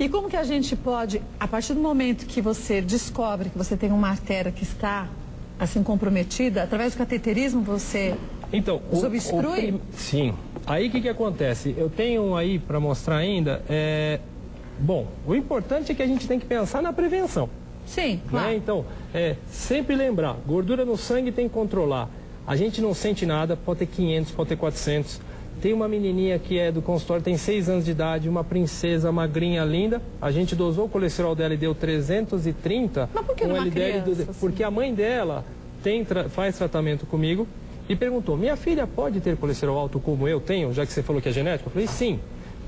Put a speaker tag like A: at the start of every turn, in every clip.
A: E como que a gente pode, a partir do momento que você descobre que você tem uma artéria que está assim comprometida, através do cateterismo você obstrui?
B: Sim. Aí o que acontece? Eu tenho aí para mostrar ainda, bom, o importante é que a gente tem que pensar na prevenção.
A: Sim, claro.
B: Né? Então, sempre lembrar, gordura no sangue tem que controlar. A gente não sente nada, pode ter 500, pode ter 400. Tem uma menininha que é do consultório, tem 6 anos de idade, uma princesa magrinha linda. A gente dosou o colesterol dela e deu 330.
A: Mas por que numa criança, assim?
B: Porque a mãe dela faz tratamento comigo e perguntou, minha filha pode ter colesterol alto como eu tenho, já que você falou que é genético? Eu falei, sim.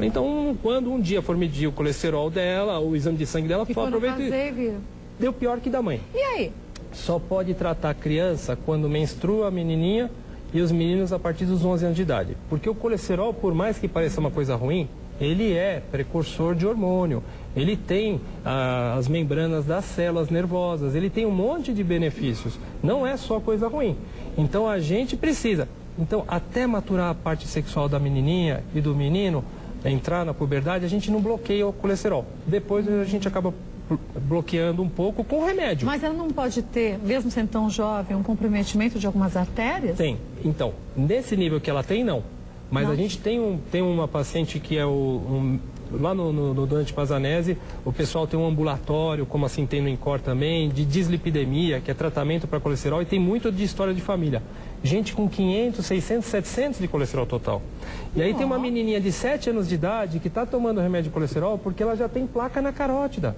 B: Então, quando um dia for medir o colesterol dela, o exame de sangue dela, aproveita e deu pior que da mãe.
A: E aí?
B: Só pode tratar a criança quando menstrua a menininha e os meninos a partir dos 11 anos de idade. Porque o colesterol, por mais que pareça uma coisa ruim, ele é precursor de hormônio. Ele tem as membranas das células nervosas, ele tem um monte de benefícios. Não é só coisa ruim. Então a gente precisa. Então, até maturar a parte sexual da menininha e do menino, entrar na puberdade, a gente não bloqueia o colesterol. Depois a gente acaba bloqueando um pouco com remédio.
A: Mas ela não pode ter, mesmo sendo tão jovem, um comprometimento de algumas artérias?
B: Tem. Então, nesse nível que ela tem, não. Mas
A: não.
B: A gente tem uma paciente que é lá no Dante Pazanese, o pessoal tem um ambulatório, como assim tem no INCOR também, de dislipidemia, que é tratamento para colesterol, e tem muito de história de família. Gente com 500, 600, 700 de colesterol total. E aí tem uma menininha de 7 anos de idade que está tomando remédio de colesterol porque ela já tem placa na carótida.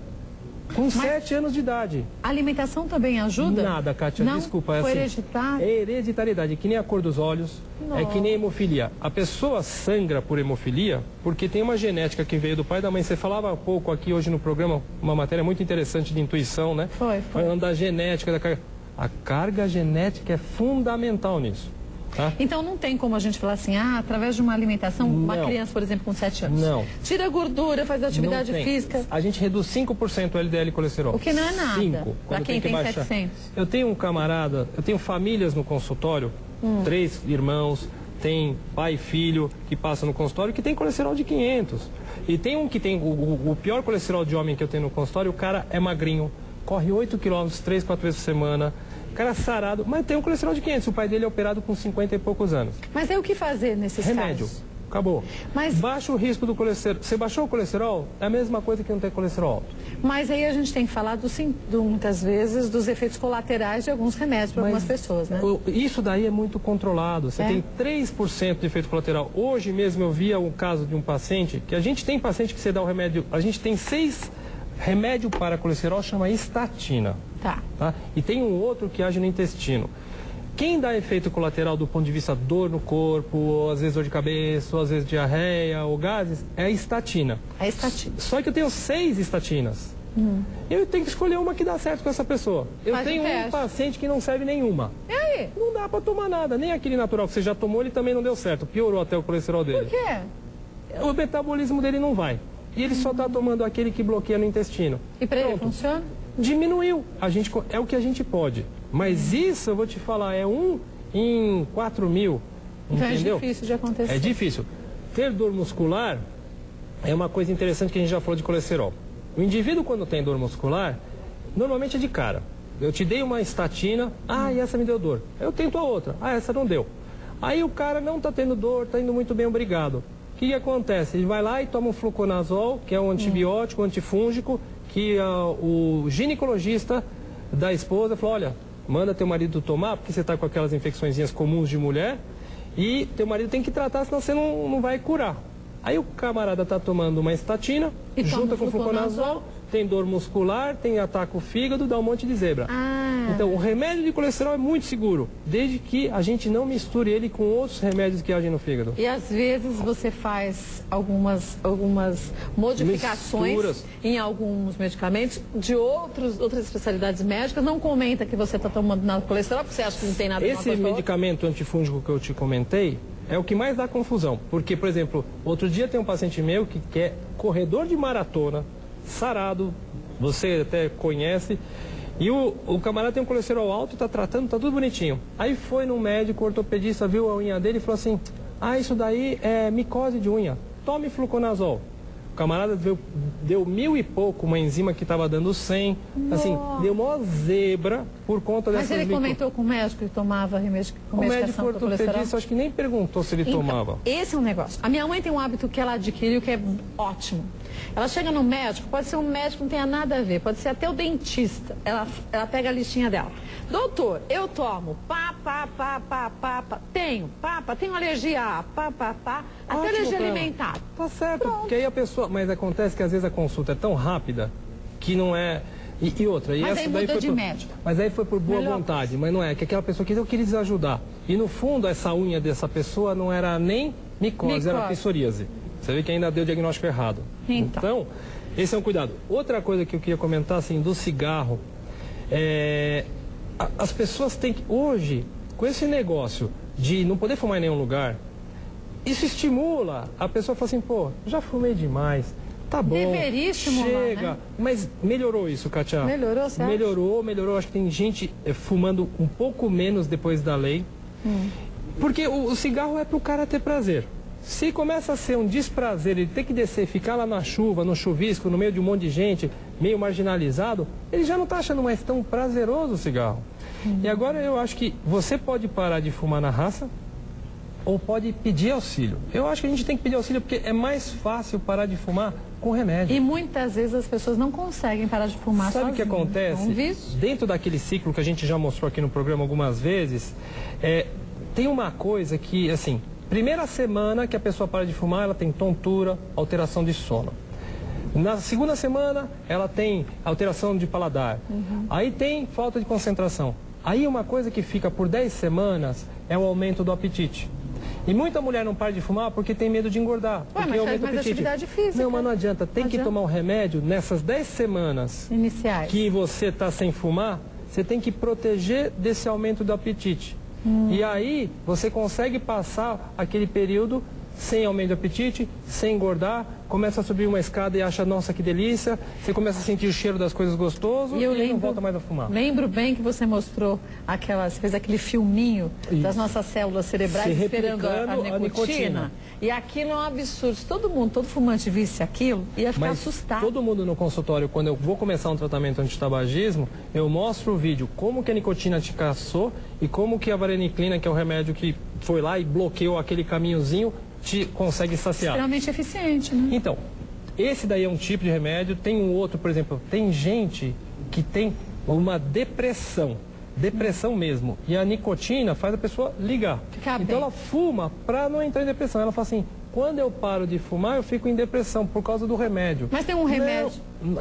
B: Com 7 anos de idade.
A: A alimentação também ajuda?
B: Nada, Kátia,
A: não,
B: desculpa.
A: Foi
B: assim,
A: hereditário?
B: É hereditariedade, é que nem a cor dos olhos, é que nem a hemofilia. A pessoa sangra por hemofilia porque tem uma genética que veio do pai e da mãe. Você falava há pouco aqui hoje no programa, uma matéria muito interessante de intuição, né?
A: Foi.
B: Falando da genética, da carga. A carga genética é fundamental nisso. Tá?
A: Então não tem como a gente falar assim, através de uma alimentação, uma criança, por exemplo, com 7 anos.
B: Não.
A: Tira a gordura, faz atividade física.
B: A gente reduz 5% o LDL e colesterol.
A: O que não é nada. Para quem tem 700.
B: Eu tenho um camarada, eu tenho famílias no consultório, 3 irmãos, tem pai e filho que passam no consultório que tem colesterol de 500. E tem um que tem o pior colesterol de homem que eu tenho no consultório, o cara é magrinho, corre 8 quilômetros 3, 4 vezes por semana. Cara sarado, mas tem um colesterol de 500. O pai dele é operado com 50 e poucos anos.
A: Mas aí o que fazer nesses
B: remédio.
A: casos?
B: Acabou. Mas baixa o risco do colesterol. Você baixou o colesterol, é a mesma coisa que não ter colesterol alto.
A: Mas aí a gente tem que falar, muitas vezes, dos efeitos colaterais de alguns remédios para algumas pessoas, né?
B: Isso daí é muito controlado. Você tem 3% de efeito colateral. Hoje mesmo eu via um caso de um paciente, que a gente tem paciente que você dá o remédio, a gente tem 6 remédio para colesterol, chama estatina. Tá? E tem um outro que age no intestino. Quem dá efeito colateral do ponto de vista dor no corpo, ou às vezes dor de cabeça, ou às vezes diarreia, ou gases, é a estatina.
A: A estatina.
B: Só que eu tenho 6 estatinas. Eu tenho que escolher uma que dá certo com essa pessoa. Eu tenho um paciente que não serve nenhuma.
A: E aí?
B: Não dá para tomar nada. Nem aquele natural que você já tomou, ele também não deu certo. Piorou até o colesterol dele.
A: Por quê?
B: O metabolismo dele não vai. E ele só está tomando aquele que bloqueia no intestino.
A: E para ele funciona?
B: Diminuiu. É o que a gente pode. Mas isso, eu vou te falar, é 1 em 4 mil.
A: Então
B: entendeu?
A: é difícil de acontecer.
B: É difícil. Ter dor muscular é uma coisa interessante que a gente já falou de colesterol. O indivíduo, quando tem dor muscular, normalmente é de cara. Eu te dei uma estatina, e essa me deu dor. Eu tento a outra, essa não deu. Aí o cara não está tendo dor, está indo muito bem, obrigado. O que acontece? Ele vai lá e toma um fluconazol, que é um antibiótico, antifúngico, que o ginecologista da esposa falou, olha, manda teu marido tomar, porque você está com aquelas infecçõezinhas comuns de mulher, e teu marido tem que tratar, senão você não vai curar. Aí o camarada está tomando uma estatina, junta com fluconazol, tem dor muscular, ataca o fígado, dá um monte de zebra. Então, o remédio de colesterol é muito seguro, desde que a gente não misture ele com outros remédios que agem no fígado.
A: E às vezes você faz algumas modificações em alguns medicamentos de outras especialidades médicas. Não comenta que você está tomando nada colesterol, porque você acha que não tem nada de
B: Esse medicamento antifúngico que eu te comentei é o que mais dá confusão. Porque, por exemplo, outro dia tem um paciente meu que é corredor de maratona, sarado, você até conhece, e o camarada tem um colesterol alto, está tratando, está tudo bonitinho. Aí foi no médico, o ortopedista viu a unha dele e falou assim, isso daí é micose de unha, tome fluconazol. O camarada deu 1000 e pouco, uma enzima que estava dando 100. Assim, deu uma zebra por conta dessas...
A: Mas ele comentou com o médico que tomava remédio com medicação para colesterol? O médico ortopedista,
B: acho que nem perguntou se ele tomava.
A: Esse é um negócio. A minha mãe tem um hábito que ela adquiriu que é ótimo. Ela chega no médico, pode ser um médico que não tenha nada a ver, pode ser até o dentista. Ela pega a listinha dela. Doutor, eu tomo tenho alergia a até alergia alimentar.
B: Tá certo, porque aí a pessoa... Mas acontece que às vezes a consulta é tão rápida que não é... E outra, e
A: mas
B: essa
A: aí
B: daí
A: muda
B: foi
A: médico.
B: Mas aí foi por boa vontade, mas não é, que aquela pessoa eu queria desajudar. E no fundo, essa unha dessa pessoa não era nem micose, era psoríase. Você vê que ainda deu o diagnóstico errado. Então, esse é um cuidado. Outra coisa que eu queria comentar, assim, do cigarro, as pessoas têm que... Hoje, com esse negócio de não poder fumar em nenhum lugar, isso estimula a pessoa a falar assim, pô, já fumei demais, tá bom,
A: deveria estimular,
B: chega.
A: Né?
B: Mas melhorou isso, Kátia?
A: Melhorou, certo?
B: Melhorou. Acho que tem gente fumando um pouco menos depois da lei. Porque o cigarro é pro cara ter prazer. Se começa a ser um desprazer, ele ter que descer, ficar lá na chuva, no chuvisco, no meio de um monte de gente, meio marginalizado, ele já não está achando mais tão prazeroso o cigarro. E agora eu acho que você pode parar de fumar na raça ou pode pedir auxílio. Eu acho que a gente tem que pedir auxílio porque é mais fácil parar de fumar com remédio.
A: E muitas vezes as pessoas não conseguem parar de fumar sozinhas.
B: Sabe o que acontece? Dentro daquele ciclo que a gente já mostrou aqui no programa algumas vezes, tem uma coisa que, assim... Primeira semana que a pessoa para de fumar, ela tem tontura, alteração de sono. Na segunda semana, ela tem alteração de paladar. Aí tem falta de concentração. Aí uma coisa que fica por 10 semanas é o aumento do apetite. E muita mulher não para de fumar porque tem medo de engordar.
A: Mas faz mais atividade física.
B: Não, mas não adianta. Tem que tomar um remédio nessas 10 semanas
A: iniciais
B: que você está sem fumar, você tem que proteger desse aumento do apetite. E aí você consegue passar aquele período sem aumento de apetite, sem engordar, começa a subir uma escada e acha, nossa, que delícia, você começa a sentir o cheiro das coisas gostoso e não volta mais a fumar.
A: Lembro bem que você mostrou você fez aquele filminho das nossas células cerebrais esperando a nicotina. E aquilo é um absurdo. Se todo fumante visse aquilo, ia ficar assustado.
B: Todo mundo no consultório, quando eu vou começar um tratamento antitabagismo, eu mostro o vídeo, como que a nicotina te caçou e como que a vareniclina, que é o remédio que foi lá e bloqueou aquele caminhozinho, te consegue saciar.
A: Extremamente eficiente, né?
B: Então, esse daí é um tipo de remédio. Tem um outro, por exemplo, tem gente que tem uma depressão mesmo. E a nicotina faz a pessoa ligar. Então ela fuma para não entrar em depressão. Ela fala assim, quando eu paro de fumar, eu fico em depressão por causa do remédio.
A: Mas tem um remédio...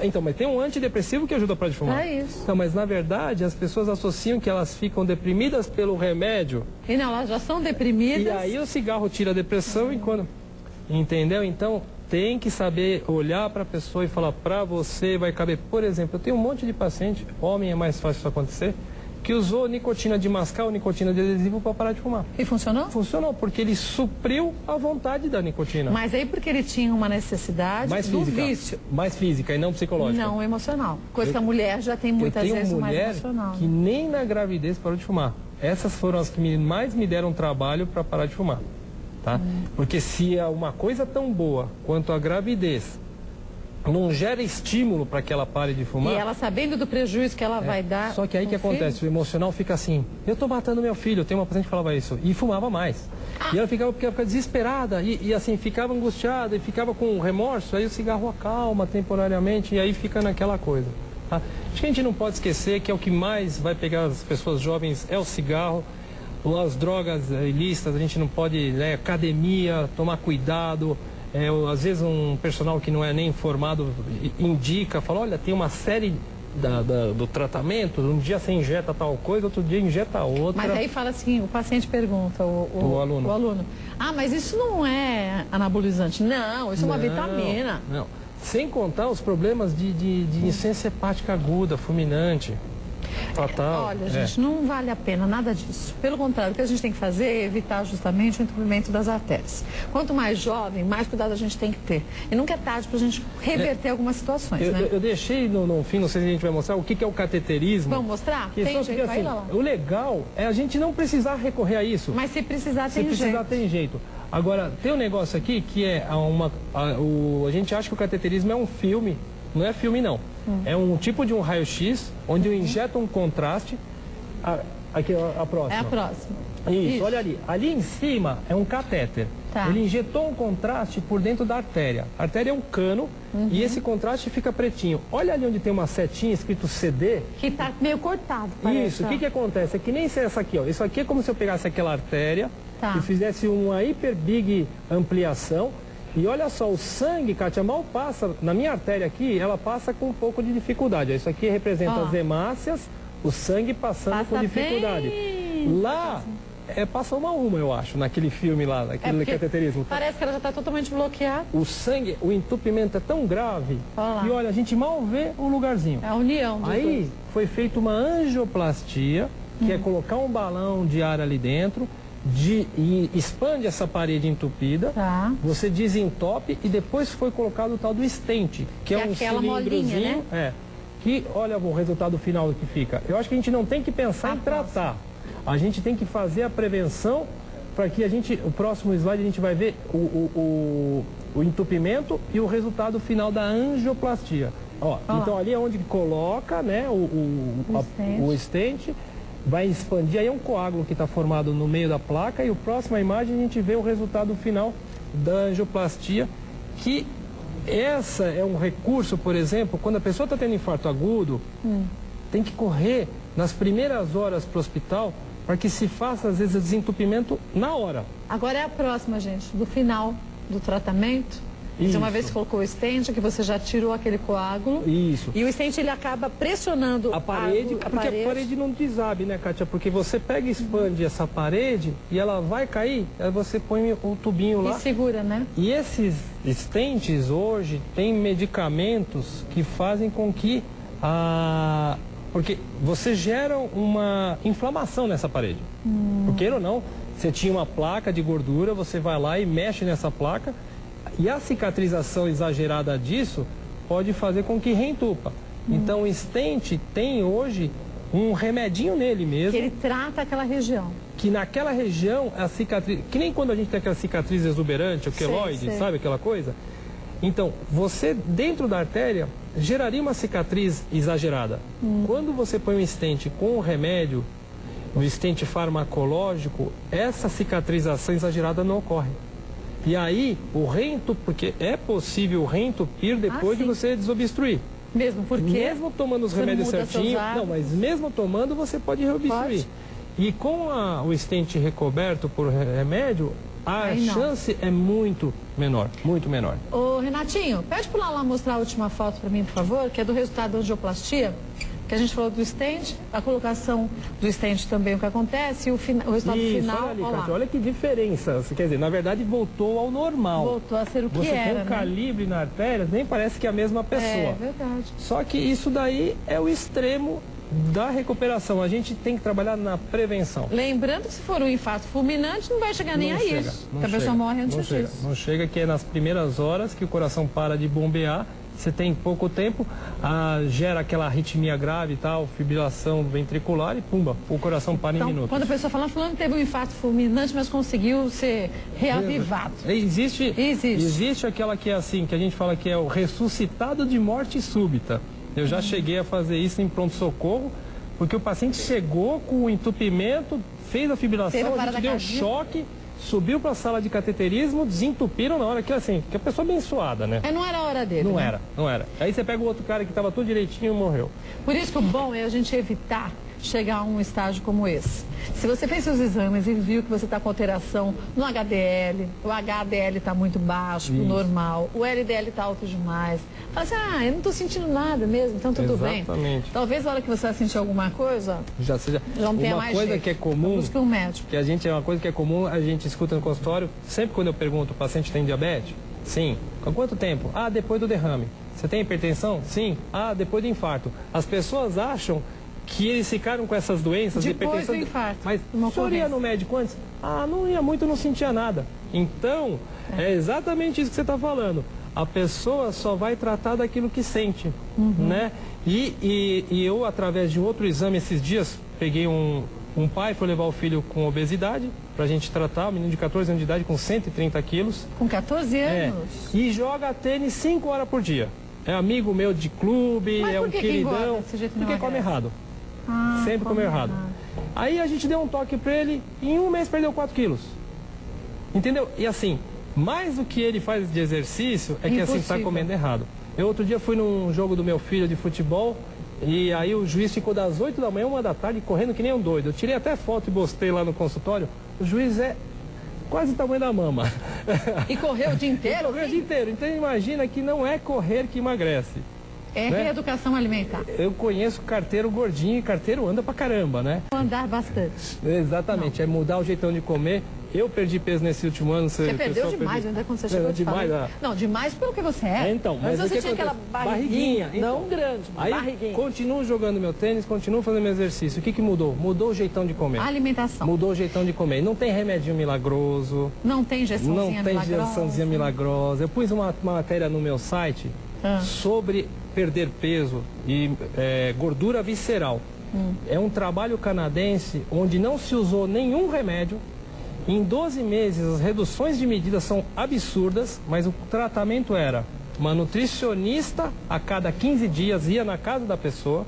B: Então, mas tem um antidepressivo que ajuda a parar de fumar.
A: É isso.
B: Então, mas na verdade, as pessoas associam que elas ficam deprimidas pelo remédio.
A: E não, elas já são deprimidas.
B: E aí o cigarro tira a depressão e quando... Entendeu? Então, tem que saber olhar para a pessoa e falar, para você vai caber. Por exemplo, eu tenho um monte de paciente, homem é mais fácil isso acontecer, que usou nicotina de mascar ou nicotina de adesivo para parar de fumar.
A: E funcionou?
B: Funcionou, porque ele supriu a vontade da nicotina.
A: Mas aí porque ele tinha uma necessidade do vício.
B: Mais física e não psicológica.
A: Não emocional. Coisa que a mulher já tem muitas vezes mais emocional.
B: Que nem na gravidez parou de fumar. Essas foram as que mais me deram trabalho para parar de fumar. Tá? Porque se é uma coisa tão boa quanto a gravidez não gera estímulo para que ela pare de fumar...
A: E ela sabendo do prejuízo que ela vai dar...
B: Só que aí que acontece, o emocional fica assim, eu estou matando meu filho, eu tenho uma paciente que falava isso, e fumava mais. E ela ficava desesperada, e assim, ficava angustiada, e ficava com remorso, aí o cigarro acalma temporariamente, e aí fica naquela coisa. Tá? Acho que a gente não pode esquecer que é o que mais vai pegar as pessoas jovens, é o cigarro, as drogas ilícitas, a gente não pode, academia, tomar cuidado... às vezes um personal que não é nem informado indica, fala, olha, tem uma série do tratamento, um dia você injeta tal coisa, outro dia injeta outra.
A: Mas aí fala assim, o paciente pergunta, o aluno, mas isso não é anabolizante? Não, isso é uma vitamina.
B: Não, sem contar os problemas de insuficiência hepática aguda, fulminante. fatal.
A: Olha, gente, não vale a pena nada disso. Pelo contrário, o que a gente tem que fazer é evitar justamente o entupimento das artérias. Quanto mais jovem, mais cuidado a gente tem que ter. E nunca é tarde para a gente reverter algumas situações, né?
B: Eu deixei no fim, não sei se a gente vai mostrar, o que é o cateterismo.
A: Vamos mostrar?
B: Tem jeito
A: porque,
B: assim, o legal é a gente não precisar recorrer a isso.
A: Mas se precisar, tem jeito.
B: Se precisar, tem jeito. Agora, tem um negócio aqui que é a gente acha que o cateterismo é um filme. Não é filme, não. É um tipo de um raio-x, onde eu injeto um contraste. Aqui, a próxima.
A: É a próxima.
B: Isso, olha ali. Ali em cima é um catéter.
A: Tá.
B: Ele injetou um contraste por dentro da artéria. A artéria é um cano e esse contraste fica pretinho. Olha ali onde tem uma setinha escrito CD.
A: Que tá meio cortado, parece.
B: Isso, o que acontece? É que nem essa aqui, ó. Isso aqui é como se eu pegasse aquela artéria e fizesse uma hiper big ampliação. E olha só, o sangue, Kátia, mal passa, na minha artéria aqui, ela passa com um pouco de dificuldade. Isso aqui representa as hemácias, o sangue passando com dificuldade.
A: Bem.
B: Lá, passa uma a uma, eu acho, naquele filme lá, naquele cateterismo.
A: Parece que ela já está totalmente bloqueada.
B: O sangue, o entupimento é tão grave que, olha, a gente mal vê o lugarzinho.
A: É a união dos
B: Aí
A: dois.
B: foi feita uma angioplastia, que é colocar um balão de ar ali dentro, e expande essa parede entupida, você desentope e depois foi colocado o tal do stent, que é um cilindrozinho, né? Que olha o resultado final que fica. Eu acho que a gente não tem que pensar em tratar, a gente tem que fazer a prevenção para que o próximo slide a gente vai ver o entupimento e o resultado final da angioplastia. Então ali é onde coloca, né, o stent. Vai expandir, aí é um coágulo que está formado no meio da placa e a próxima imagem a gente vê o resultado final da angioplastia, que essa é um recurso, por exemplo, quando a pessoa está tendo infarto agudo, tem que correr nas primeiras horas para o hospital para que se faça, às vezes, o desentupimento na hora.
A: Agora é a próxima, gente, do final do tratamento. Então, uma vez que colocou o stent, que você já tirou aquele coágulo.
B: Isso.
A: E o stent, ele acaba pressionando
B: a parede, porque a parede não desabe, né, Kátia? Porque você pega e expande essa parede e ela vai cair, aí você põe o tubinho lá.
A: E segura, né?
B: E esses stents hoje têm medicamentos que fazem com que porque você gera uma inflamação nessa parede. Porque, queira ou não, você tinha uma placa de gordura, você vai lá e mexe nessa placa. E a cicatrização exagerada disso pode fazer com que reentupa. Então o stent tem hoje um remedinho nele mesmo.
A: Que ele trata aquela região.
B: Que naquela região a cicatriz... Que nem quando a gente tem aquela cicatriz exuberante, o queloide, sabe aquela coisa? Então, você dentro da artéria geraria uma cicatriz exagerada. Quando você põe um stent com o remédio, o stent farmacológico, essa cicatrização exagerada não ocorre. E aí, porque é possível reentupir depois de você desobstruir.
A: Mesmo porque?
B: Mesmo tomando os remédios certinho. Não, mas mesmo tomando, você pode reobstruir. E com o stent recoberto por remédio, a chance é muito menor, muito menor.
A: Ô, Renatinho, pede para lá mostrar a última foto para mim, por favor, que é do resultado da angioplastia. Que a gente falou do stent, a colocação do stent também, o que acontece, e o resultado final.
B: Olha ali, Kátia, olha que diferença. Quer dizer, na verdade, voltou ao normal.
A: Voltou a ser o que
B: você
A: era,
B: tem um calibre na artéria, nem parece que é a mesma pessoa.
A: É verdade.
B: Só que isso daí é o extremo da recuperação. A gente tem que trabalhar na prevenção.
A: Lembrando que se for um infarto fulminante, não vai chegar nem a isso. Porque a pessoa morre antes disso.
B: Não chega, que é nas primeiras horas que o coração para de bombear. Você tem pouco tempo, gera aquela arritmia grave e tal, fibrilação ventricular e pumba, o coração para em minutos.
A: Quando a pessoa fala, fulano teve um infarto fulminante, mas conseguiu ser reavivado.
B: Existe aquela que é assim, que a gente fala que é o ressuscitado de morte súbita. Eu já cheguei a fazer isso em pronto-socorro, porque o paciente chegou com o entupimento, fez a fibrilação, a gente deu choque, subiu para a sala de cateterismo, desentupiram na hora que assim, que a pessoa abençoada, né?
A: Não era a hora dele,
B: Não era. Aí você pega o outro cara que estava tudo direitinho e morreu.
A: Por isso que o bom é a gente evitar chegar a um estágio como esse. Se você fez seus exames e viu que você está com alteração no HDL, o HDL está muito baixo, normal, o LDL está alto demais, fala assim, eu não estou sentindo nada mesmo, então tudo bem. Talvez na hora que você vai sentir alguma coisa, já não tenha mais jeito.
B: Uma coisa que é comum,
A: busque um médico.
B: É uma coisa que é comum, a gente escuta no consultório, sempre quando eu pergunto, o paciente tem diabetes? Sim. Há quanto tempo? Depois do derrame. Você tem hipertensão? Sim. Depois do infarto. As pessoas acham que eles ficaram com essas doenças,
A: depois do infarto.
B: Mas o senhor ia no médico antes? Ah, não ia muito, não sentia nada. Então, é exatamente isso que você está falando. A pessoa só vai tratar daquilo que sente, né? E eu, através de outro exame esses dias, peguei um pai, foi levar o filho com obesidade, pra gente tratar, um menino de 14 anos de idade com 130 quilos.
A: Com 14 anos?
B: E joga tênis 5 horas por dia. É amigo meu de clube, é um queridão. Porque come errado. Sempre come errado. Aí a gente deu um toque pra ele, em um mês perdeu 4 quilos. Entendeu? E assim, mais do que ele faz de exercício, é que assim, tá comendo errado. Eu outro dia fui num jogo do meu filho de futebol, e aí o juiz ficou das 8 da manhã, 1 da tarde, correndo que nem um doido. Eu tirei até foto e postei lá no consultório. O juiz é quase o tamanho da mama.
A: E correu o dia inteiro?
B: Correu o dia inteiro. Então imagina que não é correr que emagrece.
A: É, né? Reeducação alimentar.
B: Eu conheço carteiro gordinho e carteiro anda pra caramba, né?
A: Andar bastante.
B: Exatamente, é mudar o jeitão de comer. Eu perdi peso nesse último ano.
A: Você perdeu demais, ainda quando você chegou
B: demais,
A: Não, demais pelo que você é.
B: Então,
A: mas você tinha aquela barriguinha,
B: então,
A: não grande,
B: aí
A: barriguinha.
B: Continuo jogando meu tênis, continuo fazendo meu exercício. O que mudou? Mudou o jeitão de comer.
A: A alimentação.
B: Mudou o jeitão de comer. Não tem remedinho milagroso.
A: Não tem injeçãozinha milagrosa.
B: Não tem injeçãozinha milagrosa. Eu pus uma matéria no meu site sobre perder peso e gordura visceral. É um trabalho canadense onde não se usou nenhum remédio. Em 12 meses, as reduções de medidas são absurdas, mas o tratamento era uma nutricionista a cada 15 dias ia na casa da pessoa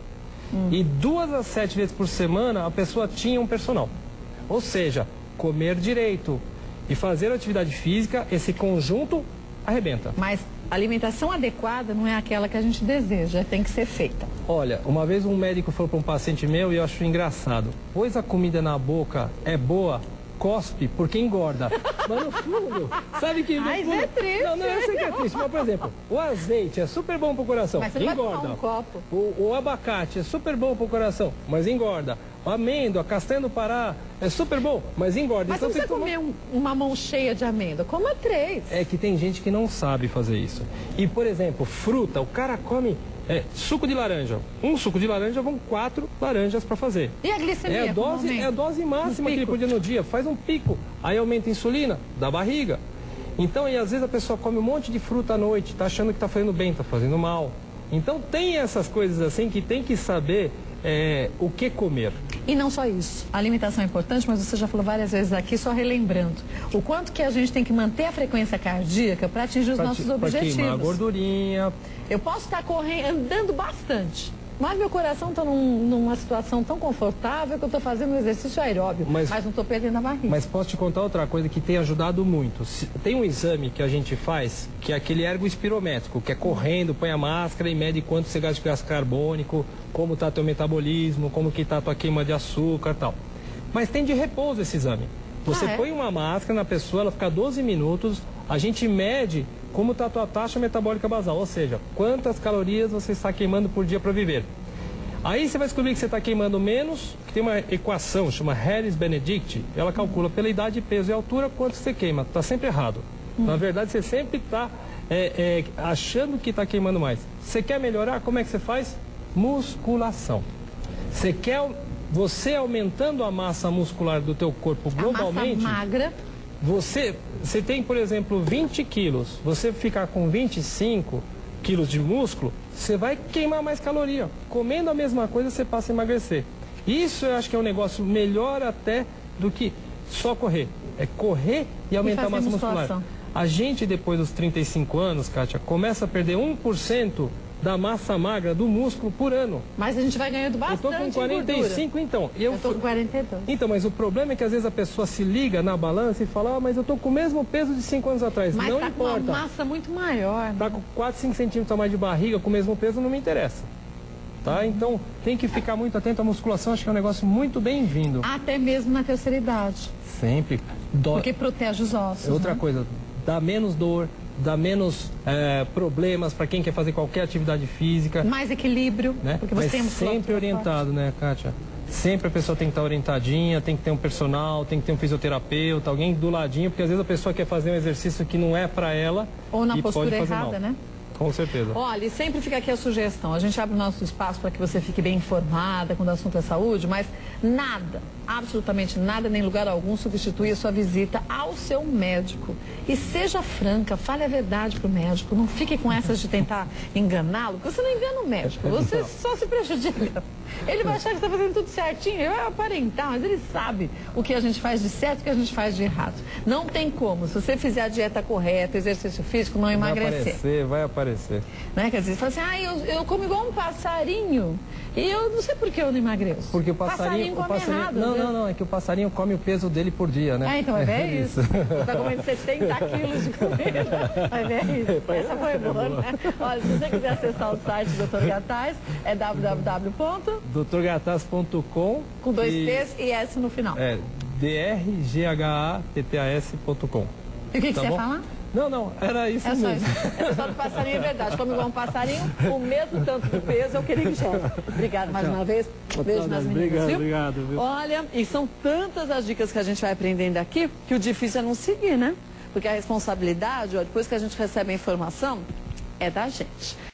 B: e 2 a 7 vezes por semana a pessoa tinha um personal. Ou seja, comer direito e fazer atividade física, esse conjunto arrebenta.
A: Mas a alimentação adequada não é aquela que a gente deseja, tem que ser feita.
B: Olha, uma vez um médico falou para um paciente meu e eu acho engraçado. Pois a comida na boca é boa, cospe porque engorda. Mas no fundo, sabe que no fundo...
A: é triste.
B: Não, eu sei que é triste, mas por exemplo, o azeite é super bom pro coração,
A: mas você
B: engorda.
A: vai tomar um copo.
B: O abacate é super bom pro coração, mas engorda. A amêndoa, castanha do Pará, é super bom, mas engorda.
A: Mas
B: então,
A: você comer uma mão cheia de amêndoa, coma 3.
B: É que tem gente que não sabe fazer isso. E, por exemplo, fruta, o cara come suco de laranja. Um suco de laranja vão 4 laranjas para fazer.
A: E a glicemia?
B: É a dose máxima que ele podia no dia. Faz um pico, aí aumenta a insulina da barriga. Então, e às vezes a pessoa come um monte de fruta à noite, tá achando que tá fazendo bem, tá fazendo mal. Então tem essas coisas assim que tem que saber o que comer.
A: E não só isso. A alimentação é importante, mas você já falou várias vezes aqui, só relembrando. O quanto que a gente tem que manter a frequência cardíaca para atingir os nossos objetivos.
B: Para queimar a gordurinha.
A: Eu posso estar andando bastante, mas meu coração está numa situação tão confortável que eu estou fazendo um exercício aeróbio, mas não estou perdendo a barriga.
B: Mas posso te contar outra coisa que tem ajudado muito. Tem um exame que a gente faz, que é aquele ergoespirométrico, que é correndo, põe a máscara e mede quanto você gasta de gás carbônico, como está teu metabolismo, como que está a tua queima de açúcar e tal. Mas tem de repouso esse exame. Você põe uma máscara na pessoa, ela fica 12 minutos, a gente mede como está a tua taxa metabólica basal, ou seja, quantas calorias você está queimando por dia para viver. Aí você vai descobrir que você está queimando menos, que tem uma equação, chama Harris-Benedict, ela calcula pela idade, peso e altura quanto você queima. Está sempre errado. Na verdade, você sempre está achando que está queimando mais. Você quer melhorar? Como é que você faz? Musculação. Você aumentando a massa muscular do teu corpo globalmente...
A: A massa magra...
B: Você tem, por exemplo, 20 quilos, você ficar com 25 quilos de músculo, você vai queimar mais caloria. Comendo a mesma coisa, você passa a emagrecer. Isso eu acho que é um negócio melhor até do que só correr. É correr e aumentar a massa muscular. A gente, depois dos 35 anos, Kátia, começa a perder 1% da massa magra do músculo por ano.
A: Mas a gente vai ganhando bastante.
B: Eu tô com 45, então.
A: Eu tô com 42.
B: Então, mas o problema é que às vezes a pessoa se liga na balança e fala, mas eu tô com o mesmo peso de 5 anos atrás.
A: Mas
B: não
A: tá
B: importa.
A: Com uma massa muito maior.
B: Tá com 4, 5 centímetros a mais de barriga, com o mesmo peso, não me interessa. Tá? Então, tem que ficar muito atento à musculação, acho que é um negócio muito bem-vindo.
A: Até mesmo na terceira idade.
B: Sempre.
A: Porque protege os ossos.
B: Outra coisa, dá menos dor, dá menos problemas para quem quer fazer qualquer atividade física.
A: Mais equilíbrio,
B: né?
A: Porque você tem
B: sempre orientado, né, Kátia? Sempre a pessoa tem que estar orientadinha, tem que ter um personal, tem que ter um fisioterapeuta, alguém do ladinho, porque às vezes a pessoa quer fazer um exercício que não é para ela.
A: Ou na
B: e
A: postura
B: pode fazer
A: errada,
B: mal.
A: né?
B: Com certeza.
A: Olha, e sempre fica aqui a sugestão. A gente abre o nosso espaço para que você fique bem informada quando o assunto é saúde, mas nada, absolutamente nada, nem lugar algum, substitui a sua visita ao seu médico. E seja franca, fale a verdade para o médico. Não fique com essas de tentar enganá-lo, porque você não engana o médico, você só se prejudica. Ele vai achar que está fazendo tudo certinho, ele vai aparentar, mas ele sabe o que a gente faz de certo e o que a gente faz de errado. Não tem como, se você fizer a dieta correta, exercício físico, não emagrecer.
B: Vai aparecer.
A: Né? Quer dizer, você fala assim, eu como igual um passarinho e eu não sei por que eu não emagreço.
B: Porque o passarinho come errado. Não, é que o passarinho come o peso dele por dia, né?
A: Então vai ver isso. Você está comendo 70 quilos de comida, vai ver isso. Essa foi boa, né? Olha, se você quiser acessar o site do Dr. Gataz, é
B: www.drgataz.com
A: com 2 T's e S no final.
B: drgattas.com.
A: E o que você ia falar?
B: Não, era isso mesmo.
A: Essa história do passarinho é verdade. Come igual um passarinho, o mesmo tanto de peso é o que ele ingere. Obrigado mais uma vez. Beijo nas meninas, viu?
B: Obrigado, viu?
A: Olha, e são tantas as dicas que a gente vai aprendendo aqui, que o difícil é não seguir, né? Porque a responsabilidade, depois que a gente recebe a informação, é da gente.